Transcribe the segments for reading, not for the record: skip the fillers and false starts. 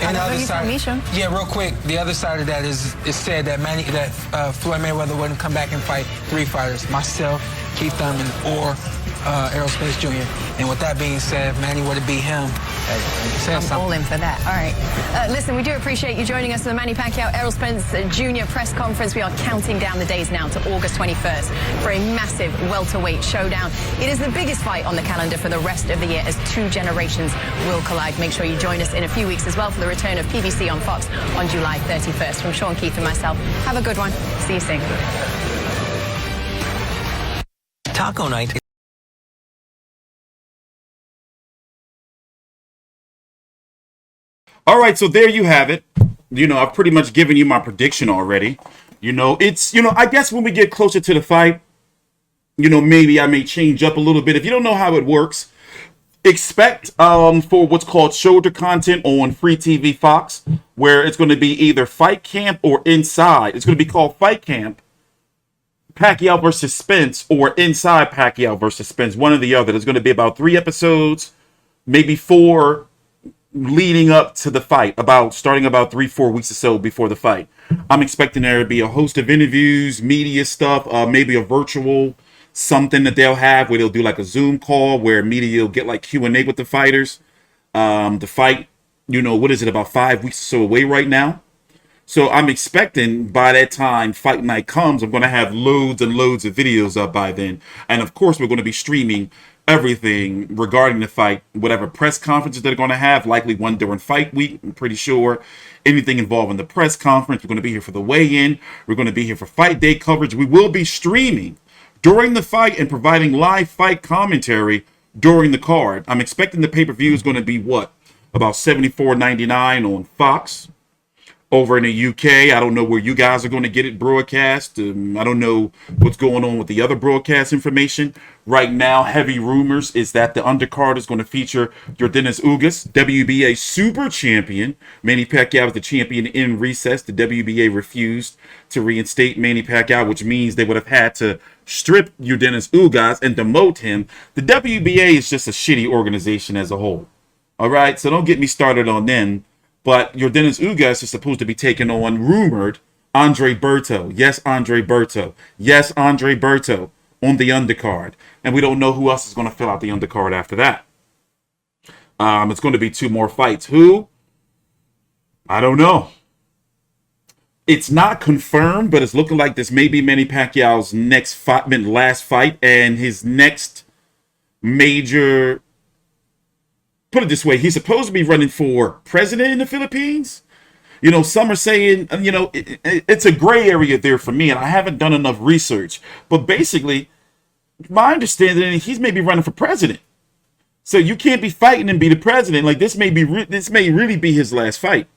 And the other side, yeah, real quick. The other side of that is it said that Floyd Mayweather wouldn't come back and fight 3 fighters: myself, Keith Thurman, or Errol Spence Jr. And with that being said, if Manny were to beat him, I'm all in for that. All right. Listen, we do appreciate you joining us for the Manny Pacquiao Errol Spence Jr. press conference. We are counting down the days now to August 21st for a massive welterweight showdown. It is the biggest fight on the calendar for the rest of the year as 2 generations will collide. Make sure you join us in a few weeks as well for the return of PBC on Fox on July 31st. From Sean, Keith, and myself, have a good one. See you soon. Taco night. All right, so there you have it. You know, I've pretty much given you my prediction already. You know, I guess when we get closer to the fight, you know, maybe I may change up a little bit. If you don't know how it works, expect for what's called shoulder content on Free TV Fox, where it's going to be either Fight Camp or Inside. It's going to be called Fight Camp, Pacquiao versus Spence, or Inside Pacquiao versus Spence, one or the other. There's going to be about 3 episodes, maybe 4, leading up to the fight, starting about 3-4 weeks or so before the fight. I'm expecting there to be a host of interviews, media stuff, maybe a virtual something that they'll have where they'll do like a Zoom call where media will get like Q&A with the fighters. The fight, you know, what is it, about 5 weeks or so away right now. So I'm expecting by that time fight night comes, I'm going to have loads and loads of videos up by then. And of course, we're going to be streaming everything regarding the fight, whatever press conferences they're going to have, likely one during fight week, I'm pretty sure. Anything involving the press conference, we're going to be here for the weigh-in. We're going to be here for fight day coverage. We will be streaming during the fight and providing live fight commentary during the card. I'm expecting the pay-per-view is going to be what? About $74.99 on Fox. Over in the UK, I don't know where you guys are going to get it broadcast. I don't know what's going on with the other broadcast information. Right now, heavy rumors is that the undercard is going to feature Yordenis Ugas, WBA super champion. Manny Pacquiao is the champion in recess. The WBA refused to reinstate Manny Pacquiao, which means they would have had to strip Yordenis Ugas and demote him. The WBA is just a shitty organization as a whole. All right, so don't get me started on them. But Yordenis Ugas is supposed to be taking on, rumored, Andre Berto. Yes, Andre Berto. Yes, Andre Berto on the undercard. And we don't know who else is going to fill out the undercard after that. It's going to be 2 more fights. Who? I don't know. It's not confirmed, but it's looking like this may be Manny Pacquiao's last fight and his next major... Put it this way, he's supposed to be running for president in the Philippines. You know, some are saying, you know, it's a gray area there for me, and I haven't done enough research. But basically, my understanding is he's maybe running for president. So you can't be fighting and be the president. Like, this may really be his last fight.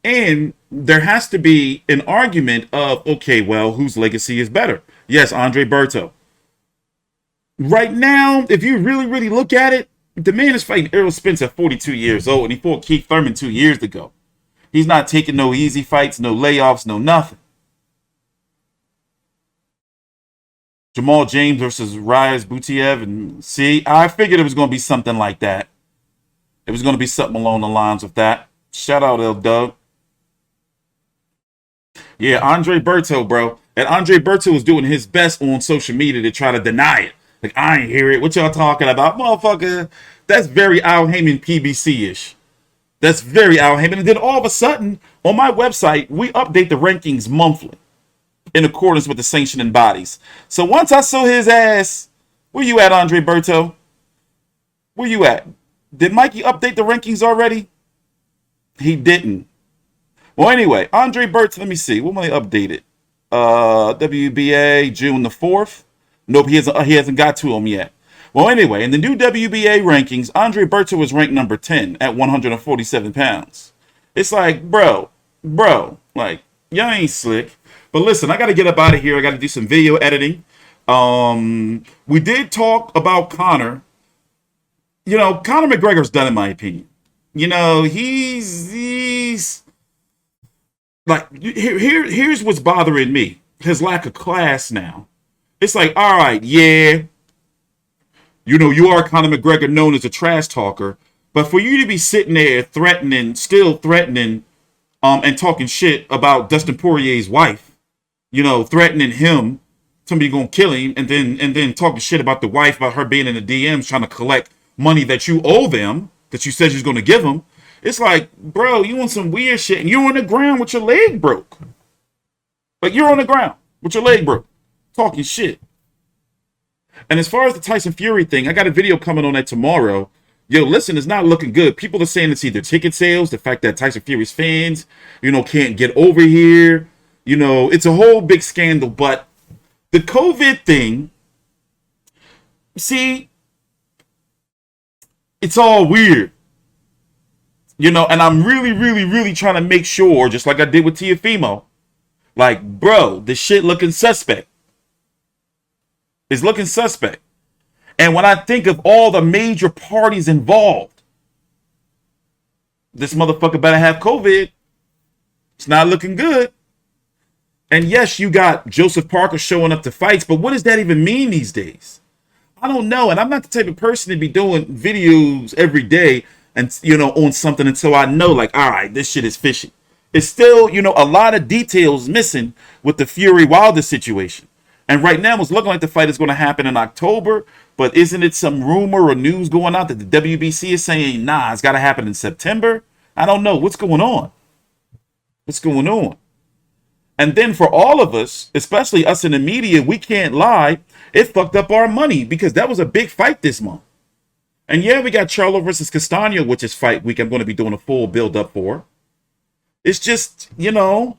And there has to be an argument of, okay, well, whose legacy is better? Yes, Andre Berto. Right now, if you really, really look at it, the man is fighting Errol Spence at 42 years old, and he fought Keith Thurman 2 years ago. He's not taking no easy fights, no layoffs, no nothing. Jamal James versus Reyes Butiev, and see, I figured it was going to be something like that. It was going to be something along the lines of that. Shout out, L Doug. Yeah, Andre Berto, bro. And Andre Berto was doing his best on social media to try to deny it. Like, I ain't hear it. What y'all talking about? Motherfucker, that's very Al Heyman PBC-ish. That's very Al Heyman. And then all of a sudden, on my website, we update the rankings monthly in accordance with the sanctioning bodies. So once I saw his ass, where you at, Andre Berto? Where you at? Did Mikey update the rankings already? He didn't. Well, anyway, Andre Berto, let me see. When will they update it? WBA, June the 4th. Nope, he hasn't got to him yet. Well, anyway, in the new WBA rankings, Andre Berto was ranked number 10 at 147 pounds. It's like, bro, like, y'all ain't slick. But listen, I got to get up out of here. I got to do some video editing. We did talk about Conor. You know, Conor McGregor's done, in my opinion. You know, he's like, here's what's bothering me. His lack of class now. It's like, all right, yeah, you know, you are Conor McGregor, known as a trash talker, But for you to be sitting there still threatening, and talking shit about Dustin Poirier's wife, threatening him, somebody gonna kill him, and then talking shit about the wife, about her being in the DMs trying to collect money that you owe them, that you said you're gonna give them. It's like, bro, you want some weird shit, and you're on the ground with your leg broke. Like, you're on the ground with your leg broke, talking shit. And as far as the Tyson Fury thing, I got a video coming on that tomorrow. Yo, listen, it's not looking good. People are saying it's either ticket sales, the fact that Tyson Fury's fans, can't get over here. It's a whole big scandal. But the COVID thing, see, it's all weird. And I'm really, really, really trying to make sure, just like I did with Tiafimo, like, bro, this shit looking suspect. It's looking suspect. And when I think of all the major parties involved, this motherfucker better have COVID. It's not looking good. And yes, you got Joseph Parker showing up to fights, but what does that even mean these days? I don't know. And I'm not the type of person to be doing videos every day and, on something until I know, like, all right, this shit is fishy. It's still, a lot of details missing with the Fury Wilder situation. And right now, it's looking like the fight is going to happen in October. But isn't it some rumor or news going out that the WBC is saying, nah, it's got to happen in September? I don't know. What's going on? What's going on? And then for all of us, especially us in the media, we can't lie. It fucked up our money because that was a big fight this month. And yeah, we got Charlo versus Castano, which is fight week. I'm going to be doing a full build up for. It's just, bro.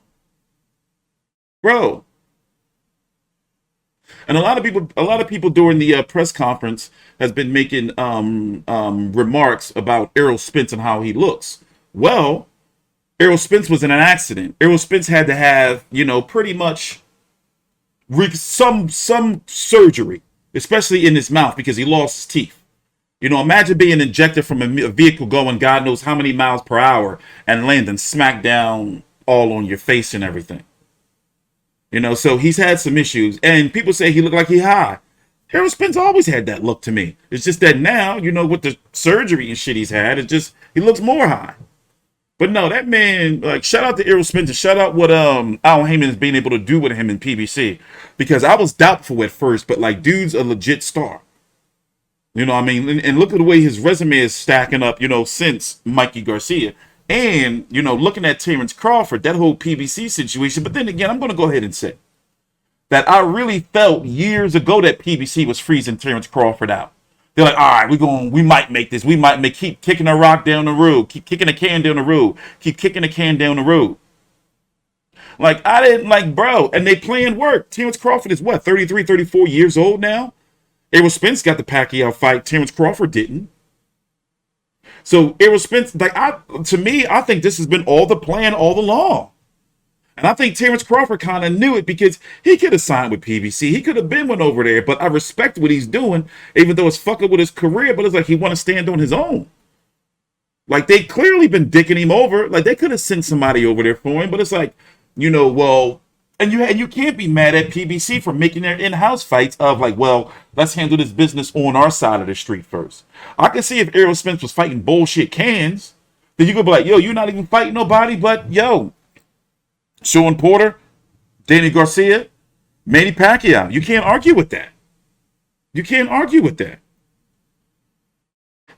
And a lot of people during the press conference has been making remarks about Errol Spence and how he looks. Well, Errol Spence was in an accident. Errol Spence had to have, pretty much some surgery, especially in his mouth because he lost his teeth. Imagine being injected from a vehicle going God knows how many miles per hour and landing smack down all on your face and everything. So he's had some issues, and people say he looked like he high. Errol Spence always had that look to me. It's just that now, with the surgery and shit he's had, it's just he looks more high. But no, that man, like, shout out to Errol Spence and shout out what Al Heyman is being able to do with him in PBC, because I was doubtful at first, but like, dude's a legit star. And look at the way his resume is stacking up, since Mikey Garcia. And, looking at Terence Crawford, that whole PBC situation. But then again, I'm going to go ahead and say that I really felt years ago that PBC was freezing Terence Crawford out. They're like, all right, we might make this. Keep kicking a rock down the road. Keep kicking a can down the road. Keep kicking a can down the road. Like, I didn't bro. And they playing work. Terence Crawford is what, 33, 34 years old now? Errol Spence got the Pacquiao fight. Terence Crawford didn't. So Errol Spence, to me, I think this has been all the plan all along. And I think Terence Crawford kind of knew it because he could have signed with PBC. He could have went over there, but I respect what he's doing, even though it's fucking with his career, but it's like he want to stand on his own. Like, they clearly been dicking him over. Like, they could have sent somebody over there for him, but it's like, and you can't be mad at PBC for making their in-house fights of like, well, let's handle this business on our side of the street first. I can see if Errol Spence was fighting bullshit cans, then you could be like, yo, you're not even fighting nobody, but yo, Shawn Porter, Danny Garcia, Manny Pacquiao. You can't argue with that. You can't argue with that.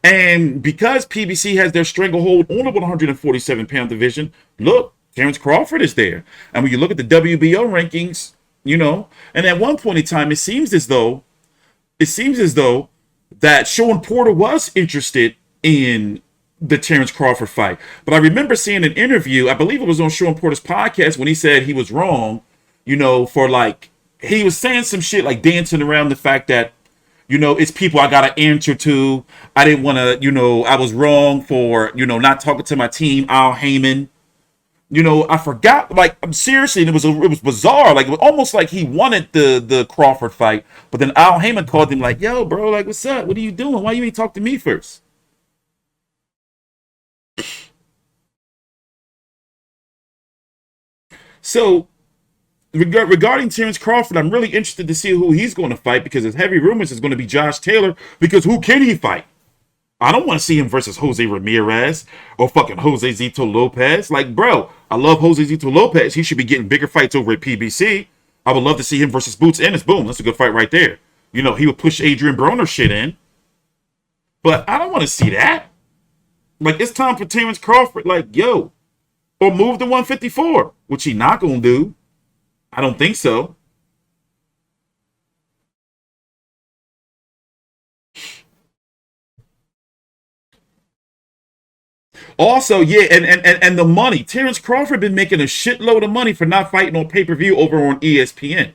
And because PBC has their stranglehold on the 147-pound division, look, Terence Crawford is there. And when you look at the WBO rankings, and at one point in time, it seems as though that Shawn Porter was interested in the Terence Crawford fight. But I remember seeing an interview, I believe it was on Shawn Porter's podcast, when he said he was wrong, for like, he was saying some shit like dancing around the fact that, it's people I got to answer to. I didn't want to, I was wrong for, not talking to my team, Al Heyman. I forgot, like, I'm seriously, and it was bizarre. Like, it was almost like he wanted the Crawford fight, but then Al Heyman called him like, yo, bro, like, what's up? What are you doing? Why you ain't talk to me first? So, regarding Terence Crawford, I'm really interested to see who he's going to fight, because there's heavy rumors it's going to be Josh Taylor, because who can he fight? I don't want to see him versus Jose Ramirez or fucking Jose Zito Lopez. Like, bro, I love Jose Zito Lopez. He should be getting bigger fights over at PBC. I would love to see him versus Boots Ennis. Boom, that's a good fight right there. You know, he would push Adrian Broner shit in. But I don't want to see that. Like, it's time for Terence Crawford, like, yo, or move to 154, which he not going to do. I don't think so. Also, yeah, and the money. Terence Crawford been making a shitload of money for not fighting on pay-per-view over on ESPN.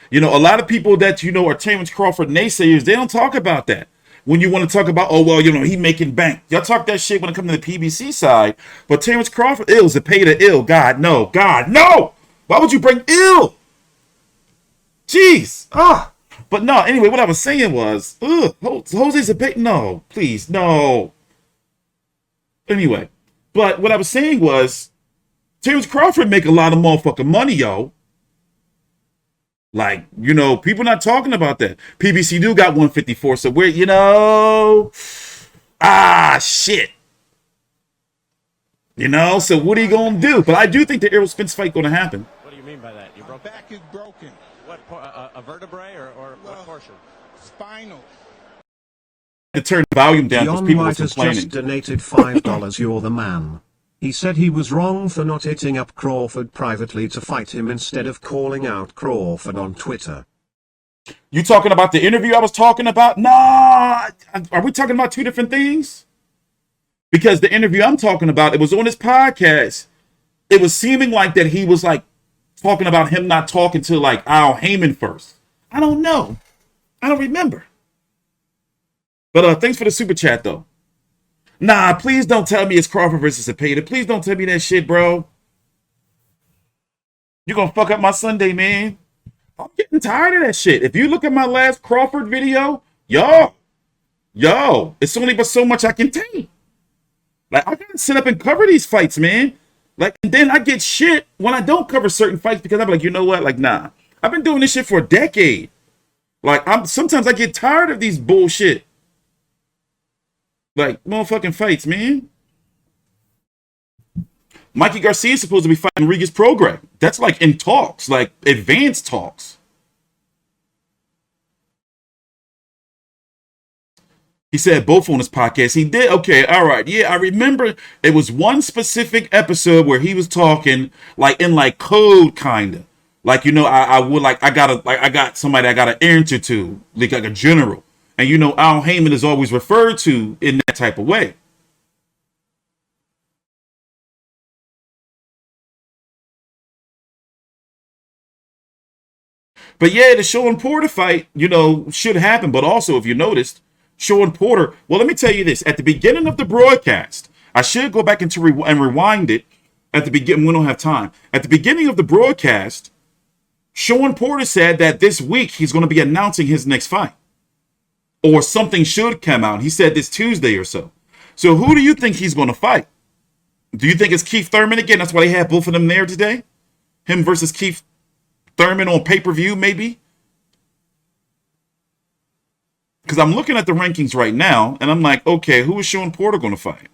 You know, a lot of people that, you know, are Terence Crawford naysayers, they don't talk about that. When you want to talk about, oh, well, you know, he making bank. Y'all talk that shit when it comes to the PBC side. But Terence Crawford, is to pay the ill. God, no. God, no. Why would you bring ill? Jeez. But no, anyway, what I was saying was, Jose's a bit, no, please, no. Anyway, but what I was saying was, Terence Crawford make a lot of motherfucking money, yo. Like, you know, people not talking about that. PBC do got 154, so we're, you know, shit. You know, so what are you going to do? But I do think the Errol Spence fight going to happen. What do you mean by that? You broke back is broken. What, a vertebrae or what portion? Spinal. To turn the volume down because John people were White has complaining. just donated $5. You're the man. He said he was wrong for not hitting up Crawford privately to fight him instead of calling out Crawford on Twitter. You talking about the interview I was talking about? Nah, are we talking about two different things? Because the interview I'm talking about, it was on his podcast. It was seeming like that he was like talking about him not talking to like Al Heyman first. I don't know. I don't remember. But thanks for the super chat though. Nah, please don't tell me it's Crawford versus Cepeda. Please don't tell me that shit, bro. You're gonna fuck up my Sunday, man. I'm getting tired of that shit. If you look at my last Crawford video, yo, it's only but so much I can take. Like, I gotta sit up and cover these fights, man. Like, and then I get shit when I don't cover certain fights because I'm like, you know what? Like, nah. I've been doing this shit for a decade. Like, sometimes I get tired of these bullshit. Like, motherfucking fights, man. Mikey Garcia is supposed to be fighting Regis Prograis. That's like in talks, like advanced talks. He said both on his podcast. He did. Okay, all right. Yeah, I remember it was one specific episode where he was talking like in like code kind of. Like, you know, I got somebody I gotta answer to, like a general. And you know, Al Heyman is always referred to in that type of way. But yeah, the Shawn Porter fight, you know, should happen. But also, if you noticed, Shawn Porter, well, let me tell you this. At the beginning of the broadcast, I should go back and rewind it. At the beginning, we don't have time. At the beginning of the broadcast, Shawn Porter said that this week he's going to be announcing his next fight. Or something should come out. He said this Tuesday or so. So who do you think he's going to fight? Do you think it's Keith Thurman again? That's why they had both of them there today. Him versus Keith Thurman on pay-per-view, maybe? Because I'm looking at the rankings right now, and I'm like, okay, who is Shawn Porter going to fight?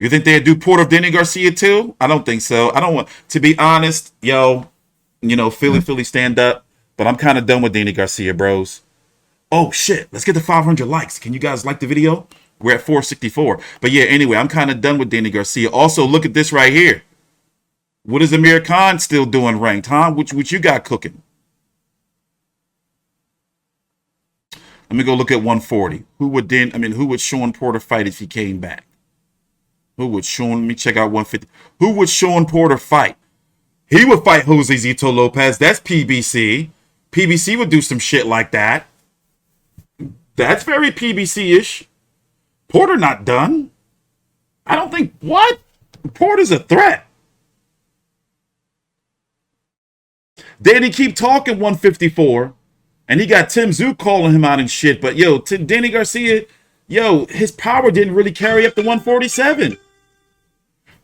You think they'd do Porter Danny Garcia too? I don't think so. I don't want, to be honest, yo, you know, Philly stand up. But I'm kind of done with Danny Garcia, bros. Oh, shit. Let's get to 500 likes. Can you guys like the video? We're at 464. But yeah, anyway, I'm kind of done with Danny Garcia. Also, look at this right here. What is Amir Khan still doing ranked, huh? Which you got cooking? Let me go look at 140. Who would Shawn Porter fight if he came back? Let me check out 150. Who would Shawn Porter fight? He would fight Jose Zito Lopez. That's PBC. PBC would do some shit like that. That's very PBC-ish. Porter not done. I don't think, what? Porter's a threat. Danny keep talking 154. And he got Tim Tszyu calling him out and shit. But yo, Danny Garcia, yo, his power didn't really carry up to 147.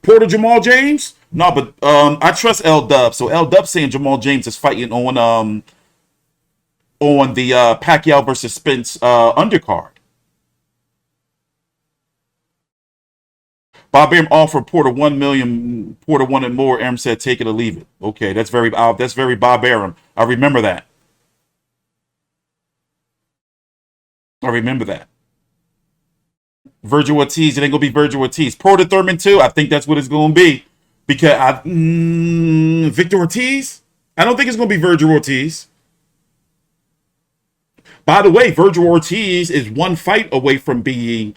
Porter Jamal James? No, but I trust L Dub. So L Dub saying Jamal James is fighting on on the Pacquiao versus Spence undercard. Bob Arum offered Porter 1 million. Porter wanted more. Arum said, "Take it or leave it." Okay, that's very Bob Arum. I remember that. Virgil Ortiz. It ain't gonna be Virgil Ortiz. Porter Thurman too. I think that's what it's gonna be because Victor Ortiz. I don't think it's gonna be Virgil Ortiz. By the way, Virgil Ortiz is one fight away from being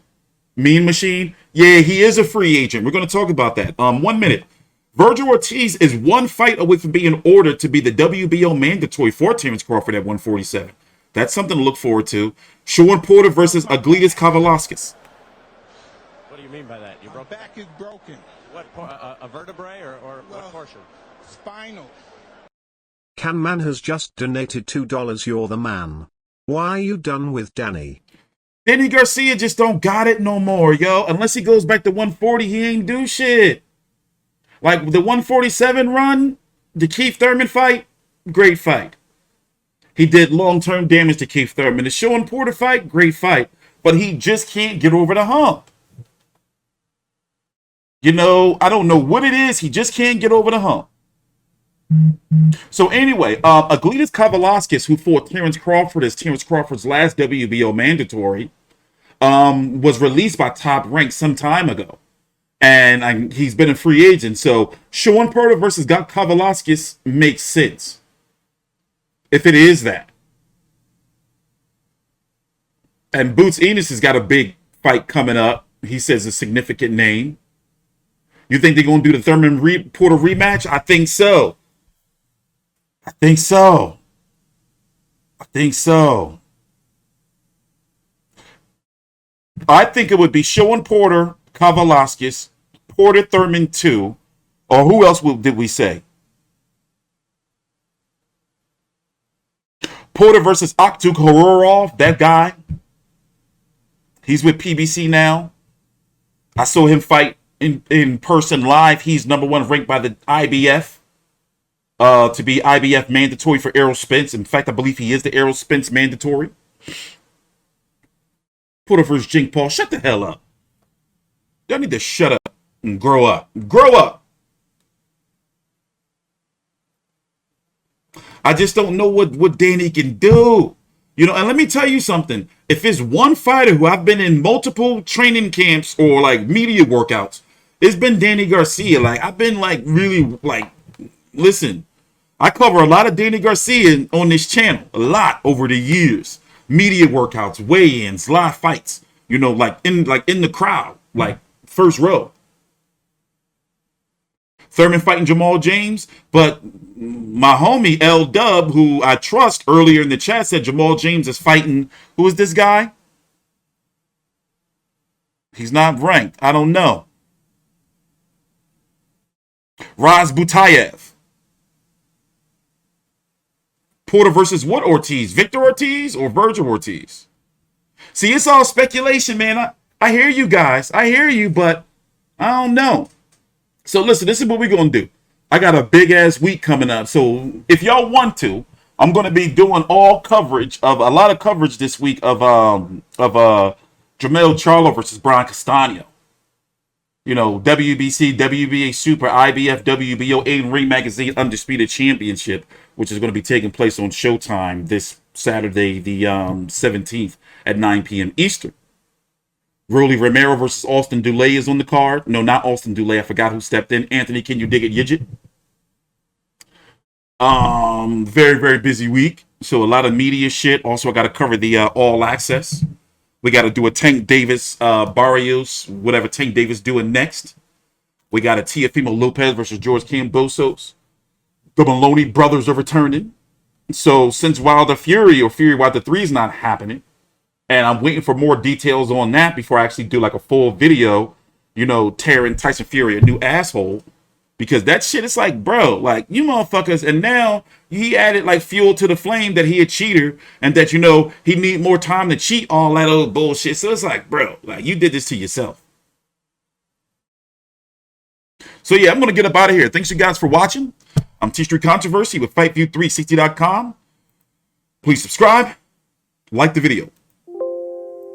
Mean Machine. Yeah, he is a free agent. We're going to talk about that. 1 minute. Virgil Ortiz is one fight away from being ordered to be the WBO mandatory for Terence Crawford at 147. That's something to look forward to. Shawn Porter versus Aglidas Kavalauskas. What do you mean by that? Your back is broken. What, a vertebrae or what portion? Spinal. Canman has just donated $2. You're the man. Why are you done with Danny? Danny Garcia just don't got it no more, yo. Unless he goes back to 140, he ain't do shit. Like the 147 run, the Keith Thurman fight, great fight. He did long-term damage to Keith Thurman. The Shawn Porter fight, great fight. But he just can't get over the hump. You know, I don't know what it is. He just can't get over the hump. So anyway, Aglidas Kavalauskas, who fought Terence Crawford as Terence Crawford's last WBO mandatory, was released by Top Rank some time ago. And he's been a free agent. So Shawn Porter versus Kavalauskas makes sense. If it is that. And Boots Enos has got a big fight coming up. He says a significant name. You think they're going to do the Thurman Porter rematch? I think so. I think so. I think it would be Shawn Porter, Kavalauskas, Porter Thurman 2, or who else did we say? Porter versus Akhtuk Hororov, that guy. He's with PBC now. I saw him fight in person live. He's #1 ranked by the IBF. To be IBF mandatory for Errol Spence. In fact, I believe he is the Errol Spence mandatory. Porter versus Jake Paul. Shut the hell up. Y'all need to shut up and grow up. Grow up. I just don't know what Danny can do. You know, and let me tell you something. If it's one fighter who I've been in multiple training camps or like media workouts, it's been Danny Garcia. Like, I've been like really like, listen, I cover a lot of Danny Garcia on this channel, a lot over the years. Media workouts, weigh-ins, live fights, you know, like in the crowd, like first row. Thurman fighting Jamal James, but my homie L Dub, who I trust earlier in the chat, said Jamal James is fighting. Who is this guy? He's not ranked. I don't know. Raz Butayev. Porter versus what Ortiz? Victor Ortiz or Virgil Ortiz? See, it's all speculation, man. I hear you guys. I hear you, but I don't know. So listen, this is what we're going to do. I got a big-ass week coming up. So if y'all want to, I'm going to be doing all coverage of a lot of coverage this week of Jermell Charlo versus Brian Castano. You know, WBC, WBA Super, IBF, WBO, and Ring Magazine Undisputed Championship, which is going to be taking place on Showtime this Saturday, the 17th at 9 p.m. Eastern. Rolly Romero versus Austin Dulay is on the card. No, not Austin Dulay. I forgot who stepped in. Anthony, can you dig it, Yidget? Very, very busy week. So a lot of media shit. Also, I got to cover the All Access. We got to do a Tank Davis, Barrios, whatever Tank Davis doing next. We got a Teofimo Lopez versus George Kambosos. The Maloney brothers are returning. So since Wilder Fury or Fury Wilder 3 is not happening, and I'm waiting for more details on that before I actually do like a full video, you know, tearing Tyson Fury a new asshole. Because that shit is like, bro, like, you motherfuckers. And now he added like fuel to the flame that he a cheater and that, you know, he need more time to cheat, all that old bullshit. So it's like, bro, like, you did this to yourself. So yeah, I'm going to get up out of here. Thanks you guys for watching. I'm T Street Controversy with FightView360.com. Please subscribe, like the video.